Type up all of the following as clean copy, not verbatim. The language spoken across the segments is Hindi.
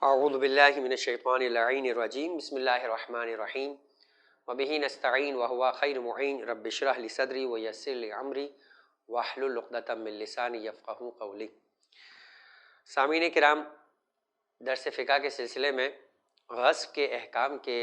अऊज़ु बिल्लाहि मिनश्शैतानिर रजीम बिस्मिल्लाहिर्रहमानिर्रहीम व बिही नस्तईन व हुवा खैरुल मुईन रब्बि इश्रह ली सदरी व यस्सिर ली अमरी वहलुल उक़दतम मिन लिसानी यफ़क़हू क़ौली। सामीन किराम, दर्स फ़िक़्ह के सिलसिले में ग़स्ब के अहकाम के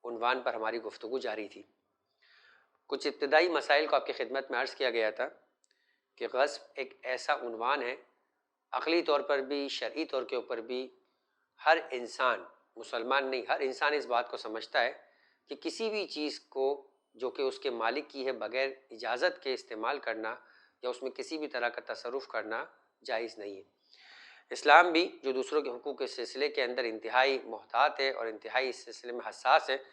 उन्वान पर हमारी गुफ्तगू जारी थी। कुछ इब्तिदाई मसाइल को आपकी खिदमत में अर्ज़ किया गया था कि ग़स्ब एक ऐसा उन्वान है, अक़ली तौर पर भी शरई तौर के ऊपर भी हर इंसान, मुसलमान नहीं, हर इंसान इस बात को समझता है कि किसी भी चीज़ को जो कि उसके मालिक की है बग़ैर इजाज़त के इस्तेमाल करना या उसमें किसी भी तरह का तसर्रुफ़ करना जायज़ नहीं है। इस्लाम भी जो दूसरों के हुकूक़ के सिलसिले के अंदर इंतहाई मोहतात है और इंतहाई इस सिलसिले में हसास है,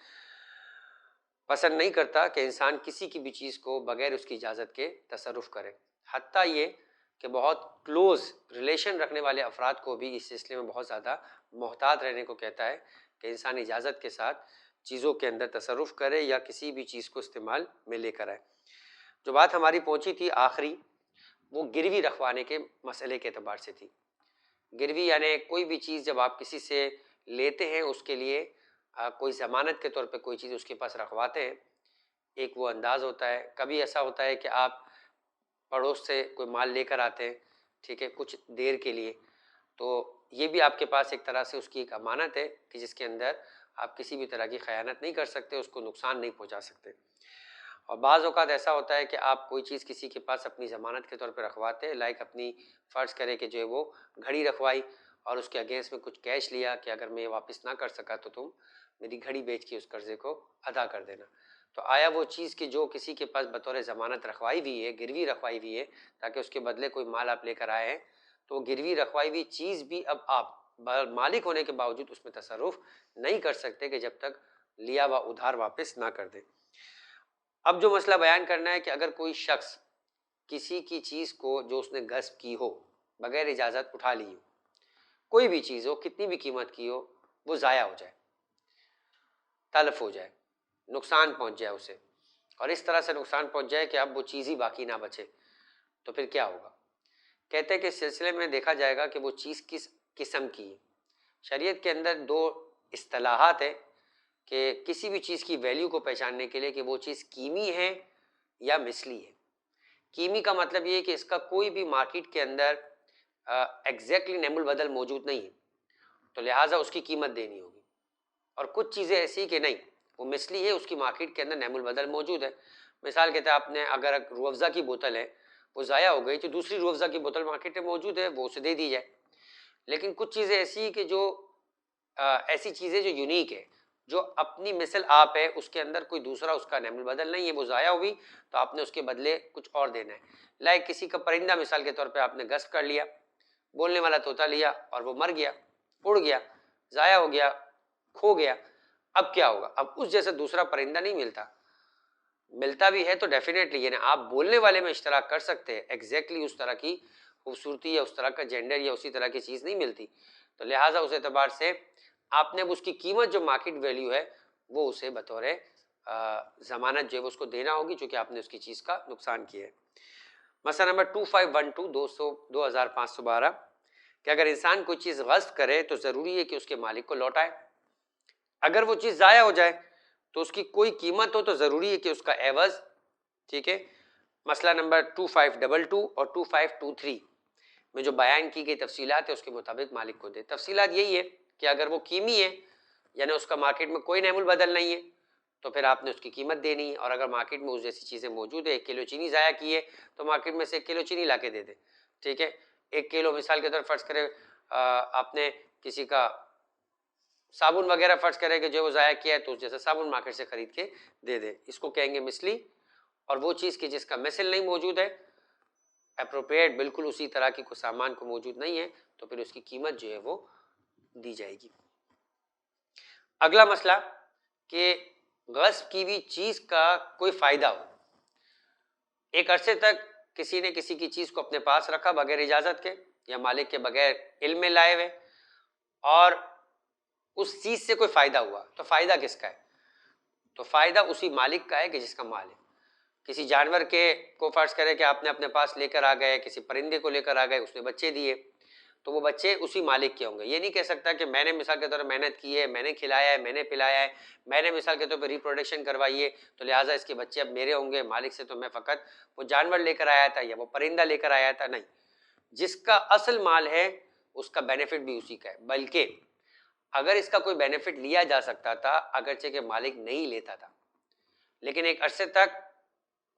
पसंद नहीं करता कि इंसान किसी की भी चीज़ को बग़ैर उसकी इजाज़त के तसर्रुफ़ करे। हत्ता ये कि बहुत क्लोज़ रिलेशन रखने वाले अफराद को भी इस सिलसिले में बहुत ज़्यादा मोहतात रहने को कहता है कि इंसान इजाज़त के साथ चीज़ों के अंदर तसर्रुफ़ करे या किसी भी चीज़ को इस्तेमाल में लेकर आए। जो बात हमारी पहुँची थी आखिरी, वो गिरवी रखवाने के मसले के एतबार से थी। गिरवी यानी कोई भी चीज़ जब आप किसी से लेते हैं, उसके लिए कोई ज़मानत के तौर पे कोई चीज़ उसके पास रखवाते हैं, एक वो अंदाज़ होता है। कभी ऐसा होता है कि आप पड़ोस से कोई माल लेकर आते हैं, ठीक है, कुछ देर के लिए, तो ये भी आपके पास एक तरह से उसकी एक अमानत है कि जिसके अंदर आप किसी भी तरह की ख़यानत नहीं कर सकते, उसको नुकसान नहीं पहुंचा सकते। और बाज़ औक़ात ऐसा होता है कि आप कोई चीज़ किसी के पास अपनी ज़मानत के तौर पे रखवाते हैं, लाइक अपनी फ़र्ज़ करें कि जो है वो घड़ी रखवाई और उसके अगेंस्ट में कुछ कैश लिया कि अगर मैं ये वापस ना कर सका तो तुम मेरी घड़ी बेच के उस कर्ज़े को अदा कर देना। तो आया वो चीज़ कि जो किसी के पास बतौर ज़मानत रखवाई हुई है, गिरवी रखवाई हुई है, ताकि उसके बदले कोई माल आप लेकर आए हैं, तो गिरवी रखवाई हुई चीज़ भी अब आप मालिक होने के बावजूद उसमें तसर्रुफ़ नहीं कर सकते कि जब तक लिया हुआ उधार वापस ना कर दे। अब जो मसला बयान करना है कि अगर कोई शख्स किसी की चीज़ को जो उसने गस्ब की हो, बगैर इजाज़त उठा ली हो, कोई भी चीज़ हो, कितनी भी कीमत की हो, वो ज़ाया हो जाए, तलफ हो जाए, नुकसान पहुंच जाए उसे, और इस तरह से नुकसान पहुंच जाए कि अब वो चीज़ ही बाकी ना बचे, तो फिर क्या होगा? कहते हैं कि इस सिलसिले में देखा जाएगा कि वो चीज़ किस किस्म की है। शरीयत के अंदर दो इस्तिलाहात है कि किसी भी चीज़ की वैल्यू को पहचानने के लिए कि वो चीज़ कीमी है या मिसली है। कीमी का मतलब ये है कि इसका कोई भी मार्केट के अंदर एग्जैक्टली नेमुल बदल मौजूद नहीं है, तो लिहाजा उसकी कीमत देनी होगी। और कुछ चीज़ें ऐसी कि नहीं, वो मिसली है, उसकी मार्केट के अंदर नेमुल बदल मौजूद है। मिसाल के तौर आपने अगर रूह अफ़ज़ा की बोतल है, वो ज़ाया हो गई, तो दूसरी रूह अफ़ज़ा की बोतल मार्केट में मौजूद है, वो उसे दे दी जाए। लेकिन कुछ चीज़ें ऐसी कि जो ऐसी चीज़ें जो यूनिक है, जो अपनी मिसल आप है, उसके अंदर कोई दूसरा उसका नेमुल बदल नहीं है, वो ज़ाया हुई, तो आपने उसके बदले कुछ और देना है। लाइक किसी का परिंदा मिसाल के तौर पे आपने गस्ब कर लिया, बोलने वाला तोता लिया और वो मर गया, उड़ गया, ज़ाया हो गया, खो गया। अब क्या होगा? अब उस जैसा दूसरा परिंदा नहीं मिलता। मिलता भी है तो डेफिनेटली यानी आप बोलने वाले में इश्तराक कर सकते हैं, एग्जैक्टली उस तरह की खूबसूरती या उस तरह का जेंडर या उसी तरह की चीज़ नहीं मिलती। तो लिहाजा उस एतबार से आपने अब उसकी कीमत जो मार्केट वैल्यू है, वो उसे बतौर ज़मानत जो है उसको देना होगी, चूँकि आपने उसकी चीज़ का नुकसान किया है। मसला नंबर 2512 कि अगर इंसान कोई चीज़ गस्ब करे तो ज़रूरी है कि उसके मालिक को लौटाए। अगर वो चीज़ ज़ाया हो जाए तो उसकी कोई कीमत हो तो ज़रूरी है कि उसका एवज़, ठीक है, मसला नंबर 2522 और 2523 में जो बयान की गई तफसीलात है उसके मुताबिक मालिक को दे। तफसीलात यही है कि अगर वो कीमी है यानी उसका मार्केट में कोई नेमुल बदल नहीं है, तो फिर आपने उसकी कीमत देनी है। और अगर मार्केट में उस जैसी चीज़ें मौजूद है, 1 किलो चीनी ज़ाया की है, तो मार्केट में से 1 किलो चीनी ला के दे दे, ठीक है। 1 किलो मिसाल के तौर फ़र्ज़ करें आपने किसी का साबुन वगैरह फ़र्ज़ करें कि जो वो ज़ाया किया है, तो उस जैसा साबुन मार्केट से ख़रीद के दे दे, इसको कहेंगे मिसली। और वो चीज़ की जिसका मिसल नहीं मौजूद है, अप्रोप्रिएट बिल्कुल उसी तरह की कोई सामान को मौजूद नहीं है, तो फिर उसकी कीमत जो है वो दी जाएगी। अगला मसला कि गस्ब की हुई चीज़ का कोई फ़ायदा हो। एक अरसे तक किसी ने किसी की चीज़ को अपने पास रखा बगैर इजाज़त के या मालिक के बगैर इल्म में लाए हुए, और उस चीज़ से कोई फ़ायदा हुआ, तो फ़ायदा किसका है? तो फ़ायदा उसी मालिक का है कि जिसका माल है। किसी जानवर के को फ़र्ज़ करें कि आपने अपने पास लेकर आ गए, किसी परिंदे को लेकर आ गए, उसने बच्चे दिए, तो वो बच्चे उसी मालिक के होंगे। ये नहीं कह सकता कि मैंने मिसाल के तौर पर मेहनत की है, मैंने खिलाया है, मैंने पिलाया है, मैंने मिसाल के तौर पर रिप्रोडक्शन करवाई है, तो लिहाजा इसके बच्चे अब मेरे होंगे, मालिक से तो मैं फ़कत वो जानवर लेकर आया था या वो परिंदा लेकर आया था। नहीं, जिसका असल माल है उसका बेनिफिट भी उसी का है। बल्कि अगर इसका कोई बेनिफिट लिया जा सकता था, अगरचे के मालिक नहीं लेता था, लेकिन एक अरसे तक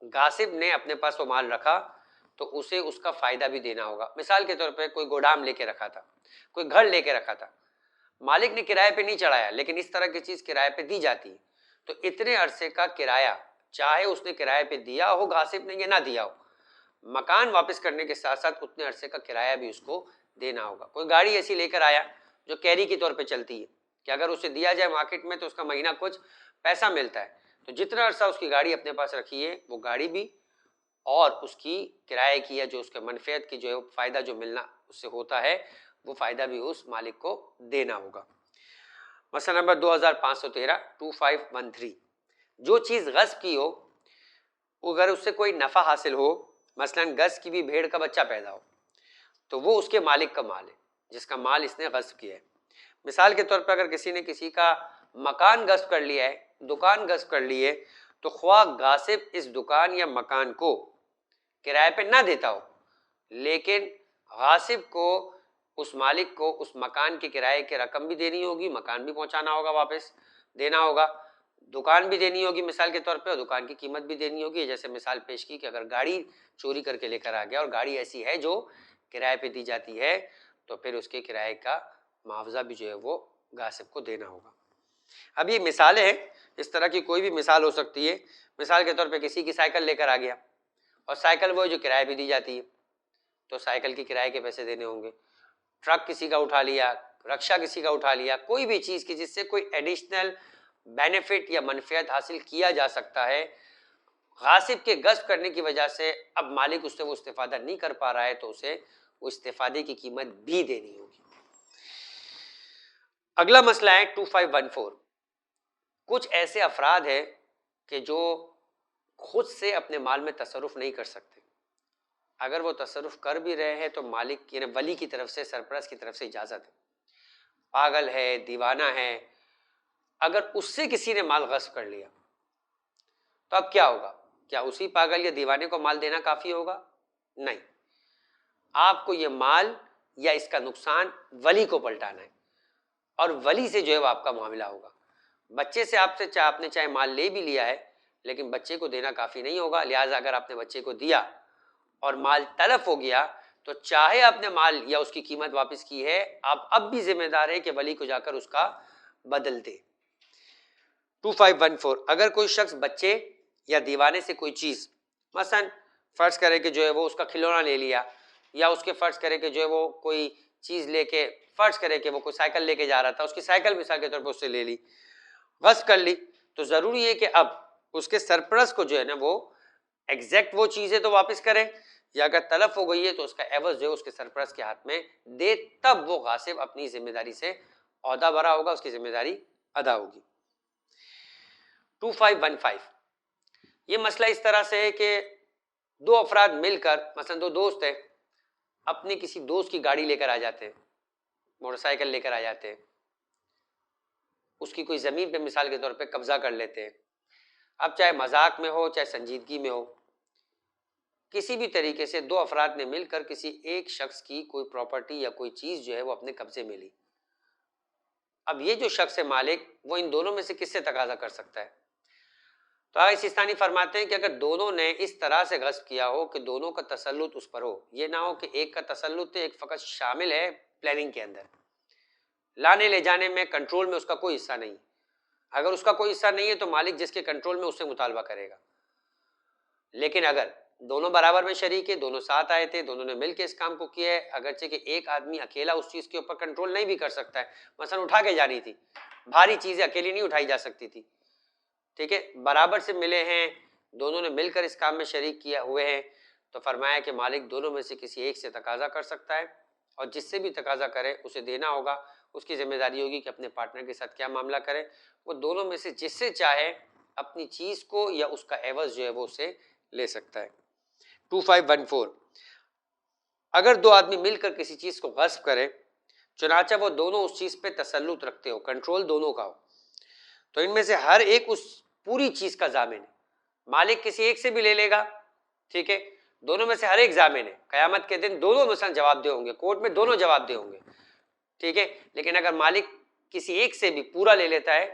गासिब ने अपने पास वो माल रखा, तो उसे उसका फायदा भी देना होगा। मिसाल के तौर पे कोई गोदाम लेके रखा था, कोई घर लेके रखा था, मालिक ने किराए पे नहीं चढ़ाया, लेकिन इस तरह की चीज किराए पे दी जाती है, तो इतने अरसे का किराया, चाहे उसने किराए पे दिया हो गासिब ने या ना दिया हो, मकान वापस करने के साथ साथ उतने अरसे का किराया भी उसको देना होगा। कोई गाड़ी ऐसी लेकर आया जो कैरी के तौर पे चलती है कि अगर उसे दिया जाए मार्केट में तो उसका महीना कुछ पैसा मिलता है, तो जितना अरसा उसकी गाड़ी अपने पास रखी है वो गाड़ी भी और उसकी किराए की या जो उसके मनफियत की जो फायदा जो मिलना उससे होता है, वो फायदा भी उस मालिक को देना होगा। मसला नंबर 2513 2513, जो चीज गस्ब की हो, अगर उससे कोई नफा हासिल हो, मसलन गस्ब की भी भेड़ का बच्चा पैदा हो, तो वो उसके मालिक का माल है जिसका माल इसने गस्ब किया है। मिसाल के तौर पर अगर किसी ने किसी का मकान गस्ब कर लिया है, दुकान गस्ब कर ली है, तो ख्वाह गासिब इस दुकान या मकान को किराए पे ना देता हो, लेकिन गासिब को, उस मालिक को उस मकान के किराए की रकम भी देनी होगी, मकान भी पहुंचाना होगा, वापस देना होगा, दुकान भी देनी होगी मिसाल के तौर पे, और दुकान की कीमत भी देनी होगी। जैसे मिसाल पेश की कि अगर गाड़ी चोरी करके लेकर आ गया और गाड़ी ऐसी है जो किराए पे दी जाती है, तो फिर उसके किराए का मुआवजा भी जो है वो गासिब को देना होगा। अब ये मिसालें हैं, इस तरह की कोई भी मिसाल हो सकती है। मिसाल के तौर पे किसी की साइकिल लेकर आ गया और साइकिल वो जो किराए पे दी जाती है, तो साइकिल की किराए के पैसे देने होंगे। ट्रक किसी का उठा लिया, रक्षा किसी का उठा लिया, कोई भी चीज की जिससे कोई एडिशनल बेनिफिट या मनफियत हासिल किया जा सकता है, गासिब के गस्ब करने की वजह से अब मालिक उससे वो इस्तेफादा नहीं कर पा रहा है, तो उसे वो इस्तेफादे की कीमत भी देनी होगी। अगला मसला है 2514, कुछ ऐसे अफराद है कि जो खुद से अपने माल में तसरुफ नहीं कर सकते, अगर वो तसरुफ कर भी रहे हैं तो मालिक यानी वली की तरफ से, सरपरस्त की तरफ से इजाजत है। पागल है, दीवाना है, अगर उससे किसी ने माल गस्ब कर लिया तो अब क्या होगा? क्या उसी पागल या दीवाने को माल देना काफी होगा? नहीं, आपको ये माल या इसका नुकसान वली को पलटाना है और वली से जो है वो आपका मामला होगा। बच्चे से आपने चाहे माल ले भी लिया है, लेकिन बच्चे को देना काफी नहीं होगा, लिहाजा अगर आपने बच्चे को दिया और माल तलफ हो गया, तो चाहे आपने माल या उसकी कीमत वापस की है, आप अब भी जिम्मेदार है कि वली को जाकर उसका बदल दे। 2514, अगर कोई शख्स बच्चे या दीवाने से कोई चीज, मसलन फर्ज करे कि जो है वो उसका खिलौना ले लिया, या उसके फर्ज करे कि जो है वो कोई चीज लेके, फर्ज करे कि वो कोई साइकिल लेके जा रहा था, उसकी साइकिल मिसाल के तौर पर उससे ले ली, गस्ब कर ली, तो जरूरी है कि अब उसके सरपरस्त को जो है ना वो एग्जैक्ट वो चीजें तो वापस करे, या अगर तलफ हो गई है तो उसका एवज जो है उसके सरपरस्त के हाथ में दे, तब वो गासिब अपनी जिम्मेदारी से औहदा भरा होगा, उसकी जिम्मेदारी अदा होगी। 2515, ये मसला इस तरह से है कि दो अफराद मिलकर, मसलन दो दोस्त हैं, अपने किसी दोस्त की गाड़ी लेकर आ जाते हैं, मोटरसाइकिल लेकर आ जाते हैं, उसकी कोई जमीन पे मिसाल के तौर पे कब्जा कर लेते हैं। अब चाहे मजाक में हो चाहे संजीदगी में हो, किसी भी तरीके से दो अफराद ने मिलकर किसी एक शख्स की कोई प्रॉपर्टी या कोई चीज जो है वो अपने कब्जे में ली। अब ये जो शख्स है मालिक, वो इन दोनों में से किससे तकाजा कर सकता है? तो आगे सिस्तानी फरमाते हैं कि अगर दोनों ने इस तरह से गस्ब किया हो कि दोनों का तसल्लुत उस पर हो, ये ना हो कि एक का तसल्लुत है, एक फकत शामिल है प्लानिंग के अंदर, लाने ले जाने में, कंट्रोल में उसका कोई हिस्सा नहीं। अगर उसका कोई हिस्सा नहीं है तो मालिक जिसके कंट्रोल में उससे मुतालबा करेगा। लेकिन अगर दोनों बराबर में शरीक है, दोनों साथ आए थे, दोनों ने मिलकर इस काम को किया है, अगरचे कि एक आदमी अकेला उस चीज के ऊपर कंट्रोल नहीं भी कर सकता है, मसलन उठा के जानी थी, भारी चीजें अकेली नहीं उठाई जा सकती थी, ठीक है, बराबर से मिले हैं, दोनों ने मिलकर इस काम में शरीक किया हुए हैं, तो फरमाया कि मालिक दोनों में से किसी एक से तकाजा कर सकता है, और जिससे भी तकाजा करे उसे देना होगा। उसकी जिम्मेदारी होगी कि अपने पार्टनर के साथ क्या मामला करे, वो दोनों में से जिससे चाहे अपनी चीज को या उसका एवज जो है वो उसे ले सकता है। 2514, अगर दो आदमी मिलकर किसी चीज को गस्ब करें, चुनाचा वो दोनों उस चीज पे तसल्लुत रखते हो, कंट्रोल दोनों का हो, तो इनमें से हर एक उस पूरी चीज का जामिन है। मालिक किसी एक से भी ले लेगा, ठीक है, दोनों में से हर एक जामिन है। कयामत के दिन दोनों मसलन जवाबदेह होंगे, कोर्ट में दोनों जवाबदेह होंगे, ठीक है। लेकिन अगर मालिक किसी एक से भी पूरा ले लेता है,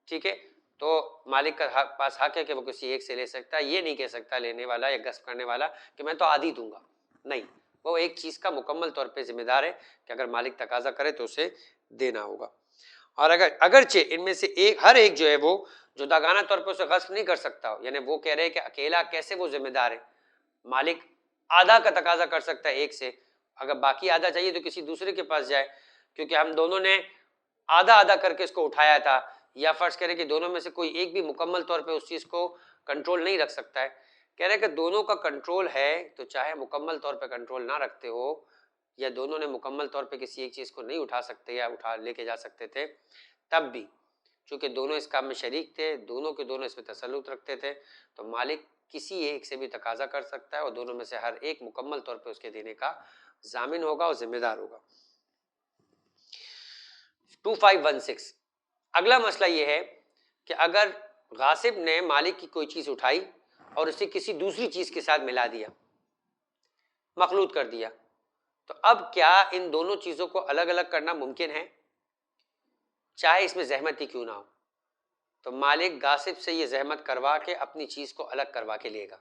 ठीक है, तो मालिक का पास हक है कि वो किसी एक से ले सकता है। ये नहीं कह सकता लेने वाला या गस्ब करने वाला कि मैं तो आधी दूंगा, नहीं, वो एक चीज का मुकम्मल तौर पे जिम्मेदार है कि अगर मालिक तकाजा करे तो उसे देना होगा। और अगरचे इनमें से एक हर एक जो है वो जुदागाना तौर पर उसे गस्ब नहीं कर सकता हो, यानी वो कह रहे हैं कि अकेला कैसे वो जिम्मेदार है। मालिक आधा का तकाजा कर सकता है एक से, अगर बाकी आधा चाहिए तो किसी दूसरे के पास जाए, क्योंकि हम दोनों ने आधा आधा करके इसको उठाया था। या फर्ज करें कि दोनों में से कोई एक भी मुकम्मल तौर पे उस चीज को कंट्रोल नहीं रख सकता है, कह रहे कि दोनों का कंट्रोल है, तो चाहे मुकम्मल तौर पे कंट्रोल ना रखते हो या दोनों ने मुकम्मल तौर पे किसी एक चीज को नहीं उठा सकते या उठा लेके जा सकते थे, तब भी चूंकि दोनों इस काम में शरीक थे, दोनों के दोनों इसमें तसल्लुत रखते थे, तो मालिक किसी एक से भी तकाजा कर सकता है और दोनों में से हर एक मुकम्मल तौर पे उसके देने का जामिन होगा और जिम्मेदार होगा। 2516 अगला मसला यह है कि अगर गासिब ने मालिक की कोई चीज उठाई और उसे किसी दूसरी चीज के साथ मिला दिया, मखलूत कर दिया, तो अब क्या इन दोनों चीजों को अलग अलग करना मुमकिन है, चाहे इसमें जहमत ही क्यों ना हो? तो मालिक गासिब से ये जहमत करवा के अपनी चीज को अलग करवा के लेगा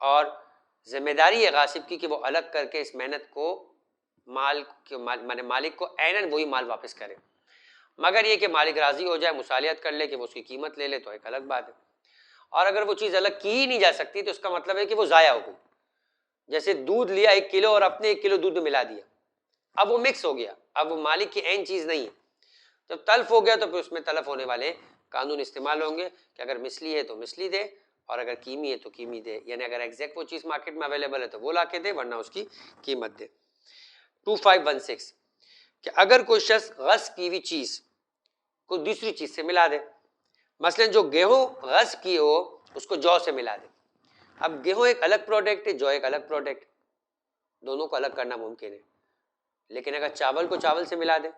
और जिम्मेदारी है गासिब की कि वो अलग करके इस मेहनत को माने मालिक को ऐनन वही माल वापस करे। मगर ये कि मालिक राजी हो जाए, मुसालियत कर ले कि वो उसकी कीमत ले ले, तो एक अलग बात है। और अगर वो चीज अलग की ही नहीं जा सकती तो उसका मतलब है कि वो जाया हो गई। जैसे दूध लिया 1 किलो और अपने 1 किलो दूध में मिला दिया, अब वो मिक्स हो गया, अब वो मालिक की ऐन चीज नहीं है। जब तल्फ हो गया तो फिर उसमें तलफ होने वाले कानून इस्तेमाल होंगे कि अगर मिसली है तो मिसली दे और अगर कीमी है तो कीमी दे, यानी अगर एग्जैक्ट वो चीज मार्केट में अवेलेबल है तो वो ला के दे, वरना उसकी कीमत दे। 2516 कि अगर कोई शख्स गस्ब की हुई चीज को दूसरी चीज से मिला दे, मसलन जो गेहूं गस्ब की हो उसको जौ से मिला दे। अब गेहूं एक अलग प्रोडक्ट है, जौ एक अलग प्रोडक्ट, दोनों को अलग करना मुमकिन है। लेकिन अगर चावल को चावल से मिला दे,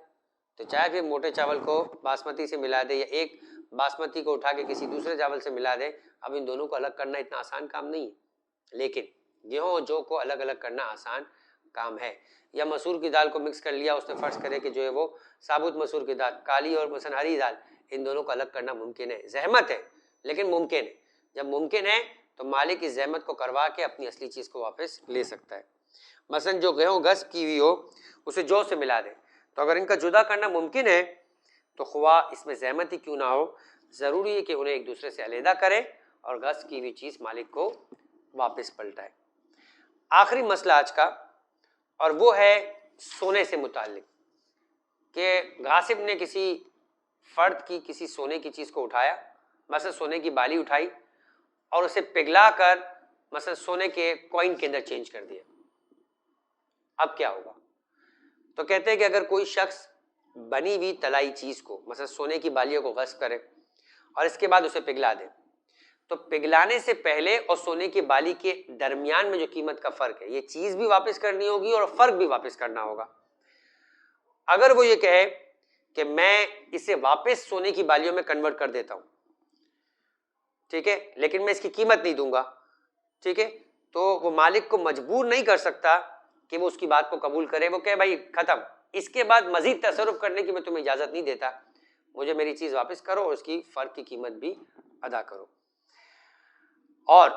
तो चाहे फिर मोटे चावल को बासमती से मिला दे या एक बासमती को उठा के किसी दूसरे चावल से मिला दे, अब इन दोनों को अलग करना इतना आसान काम नहीं है। लेकिन गेहूं और जौ को अलग अलग करना आसान काम है। या मसूर की दाल को मिक्स कर लिया, उसने फर्ज करे कि जो है वो साबुत मसूर की दाल, काली और मसलन हरी दाल, इन दोनों को अलग करना मुमकिन है। जहमत है लेकिन मुमकिन है। जब मुमकिन है तो मालिक इस जहमत को करवा के अपनी असली चीज को वापस ले सकता है। मसलन जो गेहूं गस्ब की हुई हो उसे जौ से मिला दे, तो अगर इनका जुदा करना मुमकिन है तो ख्वा इसमें जहमत ही क्यों ना हो, जरूरी है कि उन्हें एक दूसरे से अलहदा करे और गस्ब की हुई चीज मालिक को वापस पलटाए। आखिरी मसला आज का, और वो है सोने से मुताल्लिक कि गासिब ने किसी फर्द की किसी सोने की चीज को उठाया, मसलन सोने की बाली उठाई और उसे पिघला कर मसलन सोने के कॉइन के अंदर चेंज कर दिया। अब क्या होगा? तो कहते हैं कि अगर कोई शख्स बनी हुई तलाई चीज को मसलन सोने की बालियों को गस्ब करे और इसके बाद उसे पिघला दे, तो पिघलाने से पहले और सोने की बाली के दरमियान में जो कीमत का फर्क है, ये चीज भी वापस करनी होगी और फर्क भी वापस करना होगा। अगर वो ये कहे कि मैं इसे वापस सोने की बालियों में कन्वर्ट कर देता हूं, ठीक है, लेकिन मैं इसकी कीमत नहीं दूंगा, ठीक है, तो वो मालिक को मजबूर नहीं कर सकता कि वो उसकी बात को कबूल करे। वो कहे भाई खत्म, इसके बाद मजीद तसर्रुफ करने की मैं तुम्हें इजाजत नहीं देता, मुझे मेरी चीज वापस करो और उसकी फर्क की कीमत भी अदा करो। और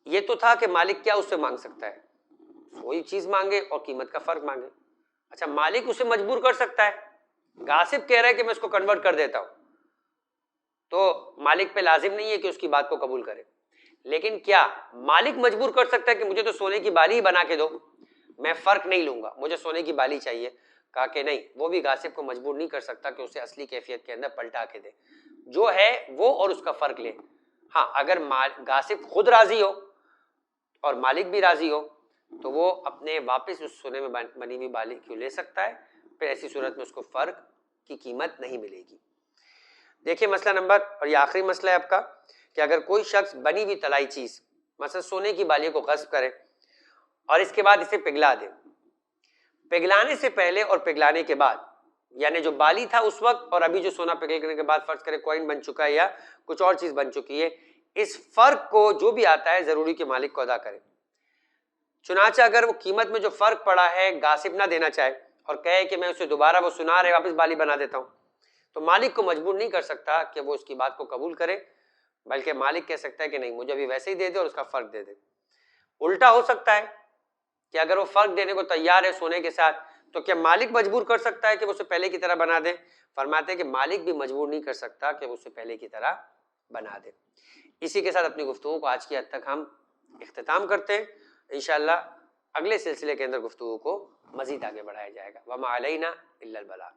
ये तो था कि मालिक क्या उससे मांग सकता है, वही चीज मांगे और कीमत का फर्क मांगे। अच्छा, मालिक उसे मजबूर कर सकता है। गासिब कह रहा है कि मैं इसको कन्वर्ट कर देता हूं, तो मालिक पे लाजिम नहीं है कि उसकी बात को कबूल करे। लेकिन क्या मालिक मजबूर कर सकता है कि मुझे तो सोने की बाली ही बना के दो, मैं फर्क नहीं लूंगा, मुझे सोने की बाली चाहिए? कहा कि नहीं, वो भी गासिब को मजबूर नहीं कर सकता कि उसे असली कैफियत के अंदर पलटा के दे, जो है वो और उसका फर्क ले। हाँ, अगर गासिब खुद राजी हो और मालिक भी राजी हो तो वो अपने वापस उस सोने में बनी हुई बाली क्यों ले सकता है, फिर ऐसी सूरत में उसको फर्क की कीमत नहीं मिलेगी। देखिए मसला नंबर, और ये आखिरी मसला है आपका, कि अगर कोई शख्स बनी हुई तलाई चीज मसलन सोने की बालियों को गस्ब करे और इसके बाद इसे पिघला दें। पिघलाने से पहले और पिघलाने के बाद, यानी जो बाली था उस वक्त और अभी जो सोना पिघलने के बाद फर्ज करें कॉइन बन चुका है या कुछ और चीज बन चुकी है, इस फर्क को जो भी आता है जरूरी के मालिक को अदा करें। चुनाचे अगर वो कीमत में जो फर्क पड़ा है गासिब ना देना चाहे और कहे कि मैं उसे दोबारा वो सुनार है वापस बाली बना देता हूं, तो मालिक को मजबूर नहीं कर सकता कि वो उसकी बात को कबूल करे, बल्कि मालिक कह सकता है कि नहीं मुझे अभी वैसे ही दे दे और उसका फर्क दे दे। उल्टा हो सकता है कि अगर वो फर्क देने को तैयार है सोने के साथ, तो क्या मालिक मजबूर कर सकता है कि वो उसे पहले की तरह बना दे? फरमाते हैं कि मालिक भी मजबूर नहीं कर सकता कि वो उसे पहले की तरह बना दे। इसी के साथ अपनी गुफ्तगू को आज की हद तक हम इख्तिताम करते हैं। इंशाअल्लाह अगले सिलसिले के अंदर गुफ्तगू को मजीद आगे बढ़ाया जाएगा। वमा अलैना इल्लल बलाग।